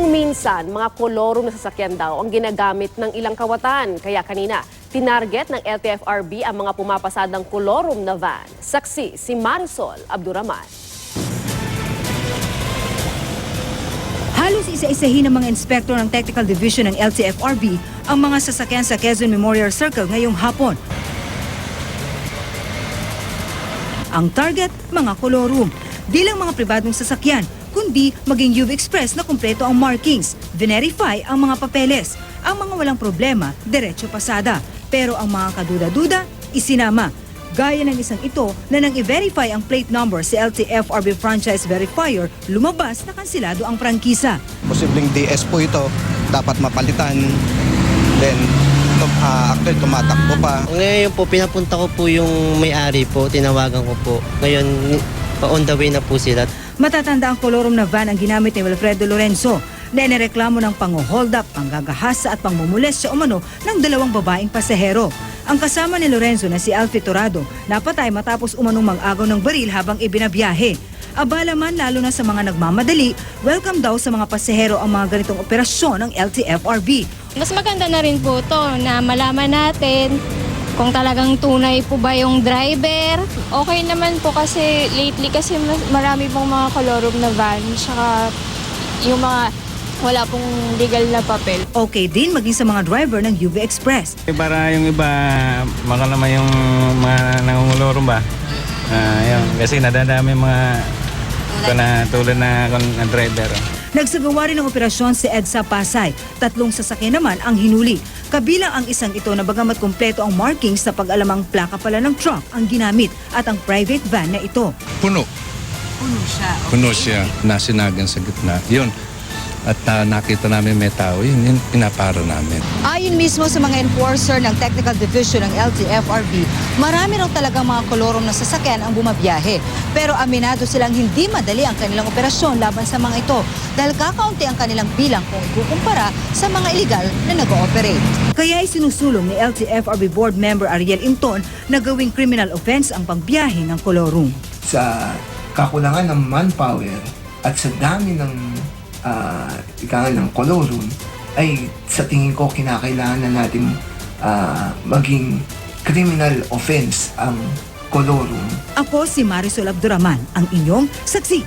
Kung minsan, mga kolorong na sasakyan daw ang ginagamit ng ilang kawatan. Kaya kanina, tinarget ng LTFRB ang mga pumapasadang kolorum na van. Saksi si Marisol Abduraman. Halos isa-isahin ng mga inspektor ng Technical Division ng LTFRB ang mga sasakyan sa Quezon Memorial Circle ngayong hapon. Ang target, mga kolorum. Di lang mga pribadong sasakyan, kundi maging UV Express na kumpleto ang markings, verify ang mga papeles. Ang mga walang problema, diretso pasada. Pero ang mga kaduda-duda, isinama. Gaya ng isang ito na nang i-verify ang plate number sa LTFRB Franchise Verifier, lumabas na kansilado ang prangkisa. Posibleng DS po ito, dapat mapalitan. Then, actually tumatakbo pa. Ngayon po, pinapunta ko po yung may-ari po, tinawagan ko po. Ngayon, on the way na po sila. Matatanda ang kolorum na van ang ginamit ni Wilfredo Lorenzo na inireklamo ng pang-hold up, panggagahasa at pangmumulestya umano ng dalawang babaeng pasahero. Ang kasama ni Lorenzo na si Alfie Torado napatay matapos umanong mag-agaw ng baril habang ibinabiyahe. Abala man lalo na sa mga nagmamadali, welcome daw sa mga pasahero ang mga ganitong operasyon ng LTFRB. Mas maganda na rin po to na malaman natin kung talagang tunay po ba yung driver. Okay naman po kasi lately kasi marami pong mga kolorum na van, saka yung mga wala pong legal na papel. Okay din maging sa mga driver ng UV Express. Para yung iba, baka naman yung mga nangungulorong ba? Yun, kasi nadadami mga tulad na driver. Nagsagawa rin ng operasyon si EDSA Pasay. 3 sasakyan naman ang hinuli. Kabilang ang isang ito na bagamat kumpleto ang markings sa pag-alamang plaka pala ng truck ang ginamit at ang private van na ito. Puno. Puno siya. Okay. Puno siya, nasinagan sa gitna. Yun. At nakita namin may tao, yun pinapara namin. Ayon mismo sa mga enforcer ng Technical Division ng LTFRB, marami raw talagang mga kolorum na sasakyan ang bumabiyahe. Pero aminado silang hindi madali ang kanilang operasyon laban sa mga ito dahil kakaunti ang kanilang bilang kung ikukumpara sa mga illegal na nag-ooperate. Kaya isinusulong ni LTFRB Board Member Ariel Inton na gawing criminal offense ang pagbiyahe ng kolorum. Sa kakulangan ng manpower at sa dami ng ng kolorum, ay sa tingin ko kinakailangan na natin maging criminal offense ang kolorum. Ako si Marisol Abduraman, ang inyong saksi.